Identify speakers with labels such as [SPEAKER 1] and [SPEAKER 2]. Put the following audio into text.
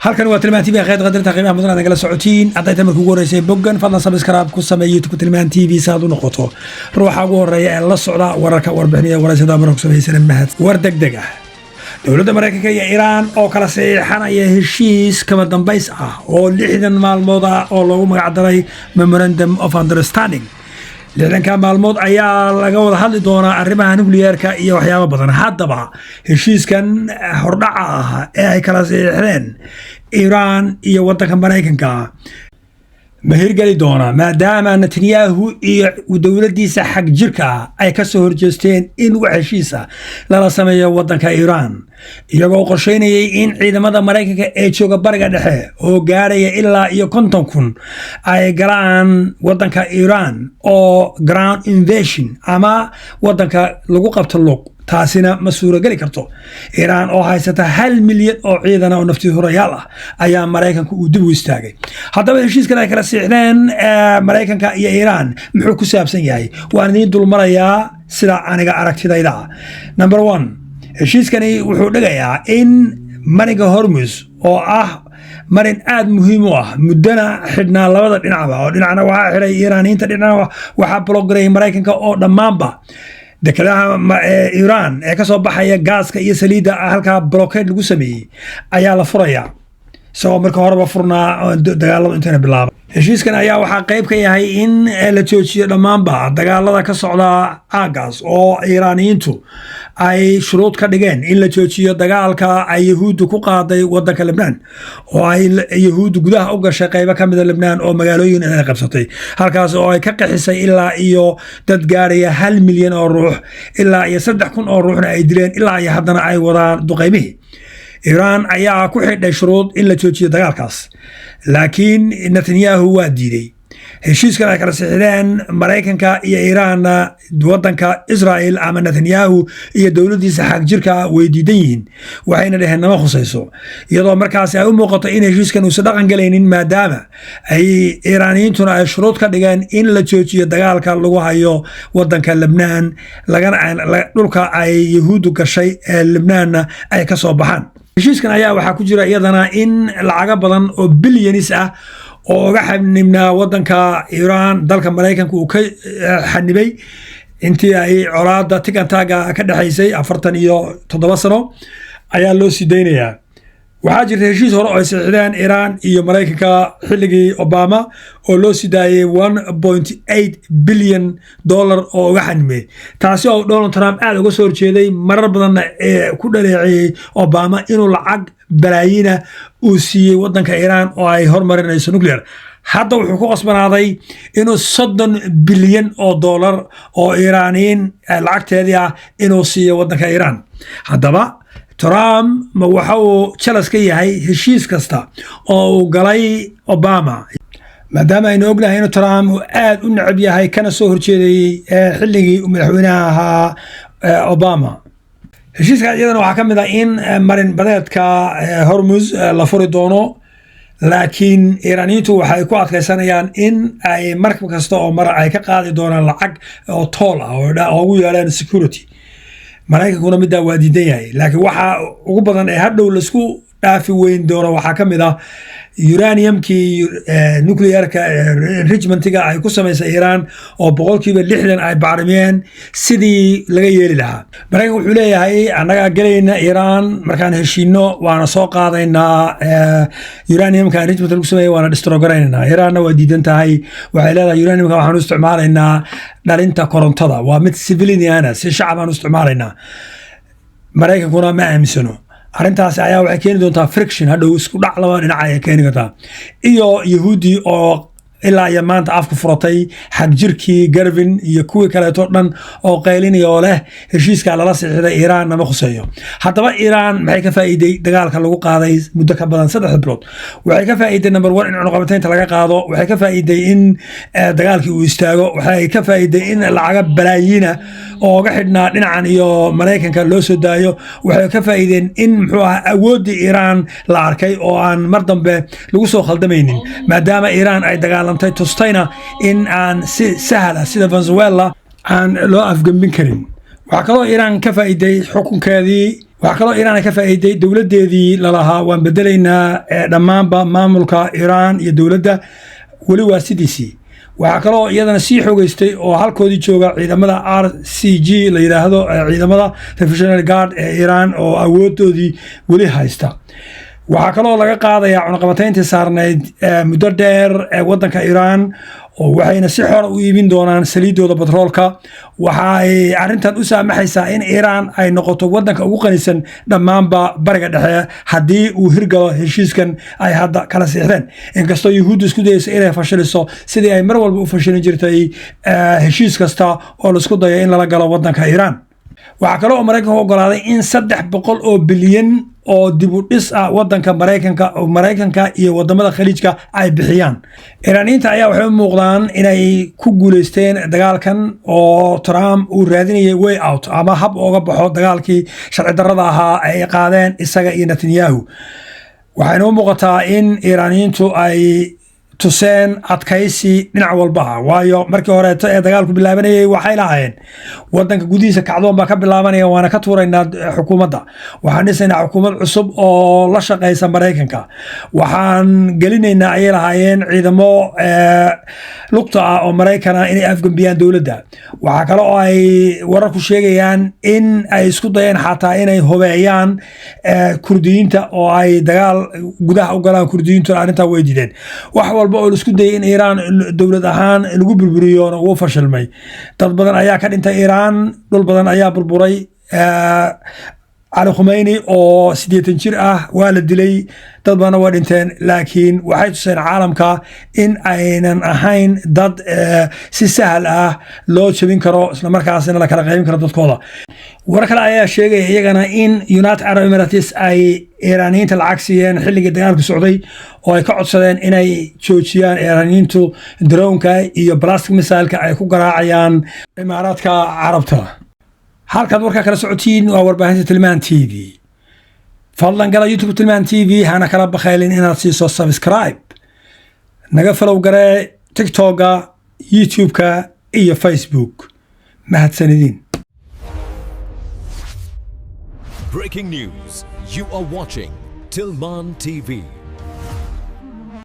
[SPEAKER 1] halkan waa tilmaan TV khayr qadarta qiimaha mudan nagala socotiin hadday markii ugu horeysay boggan fadlan subscribe ku sameeyo ku tilmaan TV saad u noqoto ruuxa ugu horeeya ee la socda wararka warbixinaya waraysiga markuu sameeyay mahad war degdeg ah dawladda Mareykanka iyo Iran oo kala saxiixanaya heshiis kama dambays ah oo 60 maalmood ah oo lagu magac daray Memorandum of Understanding لأنك معلومات أيها لقوا هذا دونا arrimaha nuclear-ka iyo waxyaabo badan haddaba heshiiskan hordhaca ay kala saxiixdeen Iran iyo wadanka Mareykanka ma hirgali doona maadaama Netanyahu iyo dawladdiisa xaq jirka ay ka soo horjeesteen in heshiisa lala sameeyo wadanka Iran iyagoo qorsheynayay in ciidamada Mareykanka ee jooga bariga dhexe oo gaaraya ilaa iyo 50,000 ay galaan wadanka Iran oo ground invasion ama wadanka lagu qabto lug taasina ma suuragali karto Iran oo haysata 1 milyan oo ciidan oo naftii horayaal ah ayaa Mareykanka uu dib u istaagay haddaba heshiiskan ay kala saxiixdeen Mareykanka iyo Iran muxuu ku saabsan yahay waan idin dulmarayaa sida aniga aragtidayda number 1 heshiiskani wuxuu dhigayaa in mariga Hormuz oo ah marin aad muhiim u ah mudana xidhnaa labada dhinacba oo dhinacna waxa xiray Iiraaniinta dhinacna waxa blogaray Mareykanka oo dhamaanba dekadaha Iran ee ka soo baxaya gaaska iyo saliidda halka blockade lagu sameeyay ayaa la furaya soo marka horeba furnaa dagaalada inta bilaabay heshiiskan ayaa waxa qayb ka yahay in la joojiyo dhamaanba dagaalada ka socda aagaas oo Iiraaniyiintu ay shuruud ka dhigeen in la joojiyo dagaalka ay Yahuuddu ku qaaday wadanka Lebanon oo ay Yahuuddu gudaha u gashay qaybo ka mid ah Lebanon oo magaalooyin ay qabsatay halkaas oo ay ka qaxisay ilaa iyo dad gaaraya 1 milyan oo ruux ilaa iyo 3,000 oo ruuxna ay dileen ilaa iyo haddana ay wadaan duqeymihii Iran ayaa ku xidhay shuruud in la joojiyo dagaalkaas laakiin Netanyahu waa diiday heshiiskan ay kala saxiixdeen Mareykanka iyo Iran wadanka Israel ama Netanyahu iyo dawladdiisa xaq jirka way diidan yihiin waxayna dhaheen nama khusayso iyadoo markaas ay u muuqato in heshiiskan uu dhaqan galaynin maadaama ay Iiraaniyiintuna ay shuruud ka dhigeen in la joojiyo dagaalka lagu hayo wadanka Lebanon lagana dhulka ay Yahuuddu gashay ee Lebanon ay ka soo baxaan heshiiskan ayaa waxa ku jira iyadana in lacag badan oo bilyanis ah oo uga xanibnaa wadanka Iran dalka Mareykanka uu ka xanibay intii ay colaada tigantaaga ka dhaxaysay 47 sano ayaa loo sii deynayaa waxaa jirta heshiis hore oo ay saxiixdeen Iran iyo Mareykanka xilligii Obama oo loo sii daayay 1.8 bilyan dollar oo uga xanimay taasi oo Donald Trump aad uga soo horjeeday marar badan ku dhaleecay Obama inuu lacag balaayiina uu siiyay wadanka Iran oo ay hormarinayso nuclear hadda wuxuu ku qasbanaaday inuu 30 bilyan oo dollar oo Iiraaniin lacagteedii ah inuu siiyo wadanka Iran haddaba Trump ma waxa uu jalas ka yahay heshiis kasta oo uu galay Obama maadaama aynu ognahay in Trump uu aad u necab yahay kana soo horjeeday xilligii madaxweynaha Obama heshiiska iyadana waxa kamid ah in marin badeedka Hormuz la furi doono laakiin Iiraaniyiintu waxay ku adkaysanayaan in ay markab kasta oo mar ay ka qaadi doonaan lacag oo toll ah oo ugu yeelaan security Mareykankuna midda waa diidan yahay laakiin waxa ugu badan ee hadhow la isku dhaafi weyn doono waxa kamid ah uraniumkii nuclear-ka enrichment-ga ay ku sameysay Iran oo 60% ay baarimeen sidii laga yeeli lahaa Mareykanku wuxuu leeyahay anaga galayna Iran markaan heshiino waana soo qaadaynaa uraniumka enrichment lagu sameeyay waana destroy garaynaa Iran waa diidan tahay waxay leedahay uraniumka waxaan u isticmaalaynaa dhalinta korontada waa mid civilian si shacab aan u isticmaalaynaa Mareykankuna ma aaminsano arintaas ayaa waxay keeni doontaa friction hadhow isku dhac laba dhinac ay keeni kartaa iyo Yahuudi oo ilaa iyo maanta afku furatay xaq jirkii Garvin iyo kuwi kale oo dhan oo qaylinaya leh heshiiska lala saxiixday Iran nama khuseeyo haddaba Iran maxay ka faa'iiday dagaalka lagu qaaday muddo ka badan 3 bilood waxay ka faa'iiday number 1 in cunaqabataynta laga qaado waxay ka faa'iiday in dagaalkii uu istaago waxay ka faa'iiday in lacag balaayiina oo uga xidhnaa dhinacan iyo Mareykanka loo soo daayo waxay ka faa'iideen in muxuu ah awoodii Iran la arkay oo aan mar dambe lagu soo khaldamaynin maadaama Iran ay dagaalantay tustayna in aan si sahal ah sida Venezuela aan loo afgambin karin waxa kaloo Iran ka faa'iiday xukunkeedii waxaa kaloo Iiraan ay ka faa'iiday dowladeedii lalahaa waan bedelaynaa dhammaanba maamulka Iiraan iyo dowladda wali waa sidiisii waxaa kaloo iyadana sii xogeystay oo halkoodii jooga ciidamada RCG la yiraahdo ciidamada Revolutionary Guard ee Iiraan oo awoodoodii wali haysta waxaa kaloo laga qaadayaa cunaqabatayntii saarneyd muddo dheer ee waddanka Iiraan oo waxayna si xor u iibin doonaan saliidooda batroolka waxa ay arrintan u saamaxaysaa in Iiraan ay noqoto waddanka ugu qanisan dhammaanba bariga dhexe haddii uu hirgalo heshiiskan ay hadda kala siixdeen inkastoo Yuhuuddu isku dayayso inay fashiliso sidii ay mar walba u fashilin jirtay heshiis kasta oo la isku dayo in lala galo waddanka Iiraan waxaa kaloo Mareykanku ogolaaday in 300 bilyan oo dib u dhis ah waddanka Mareykanka iyo wadamada khaliijka ay bixiyaan Iiraaniyiinta ayaa waxay u muuqdaan inay ku guuleysteen dagaalkan oo Trump uu raadinayay way out ama hab uga baxo dagaalkii sharci darrada ahaa ay qaadeen isaga iyo Netanyahu waxayna u muuqataa in Iiraaniyiintu ay tuseen adkaysi dhinac walba waayo markii hore ee dagaalku bilaabanayay waxay lahaayeen wadanka gudihiisa kacdoon baa ka bilaabanaya waana ka tuuraynaa xukuumadda waxaan dhisaynaa xukuumad cusub oo la shaqeysa Mareykanka waxaan gelinaynaa ayay lahaayeen ciidamo lugta ah oo Mareykana inay afgambiyaan dowladda waxaa kale oo ay wararku sheegayaan in ay isku dayeen xataa inay hobeeyaan kurdiyiinta oo ay dagaal gudaha u galaan kurdiyiintu arrintaa way diideen wax oo isku dayay in Iiraan dowlad ahaan lagu burburiyo oo uu fashilmay dad badan ayaa ka dhintay Iiraan dhul badan ayaa burburay Ali Khamenei oo 80 jir ah waa la dilay dad badan waa dhinteen laakiin waxay tuseen caalamka in aynan ahayn dad si sahal ah loo jabin karo isla markaasina la kala qaybin karo dadkooda war kale ayaa sheegay iyagana in United Arab Emirates ay Iiraaniyiinta lacag siiyeen xilligii dagaalku socday oo ay ka codsadeen inay joojiyaan Iiraaniyiintu droonka iyo plastic missile-ka ay ku garaacayaan Imaaraadka Carabta halkaad warka kala socotiin waa warbaahinta Tilmaan TV fadlan gala YouTube Tilmaan TV hana kala bakhaylin inaad siiso subscribe naga follow garee TikTok-ga YouTube-ka iyo Facebook mahadsanidin
[SPEAKER 2] Breaking news. You are watching Tilmaan TV.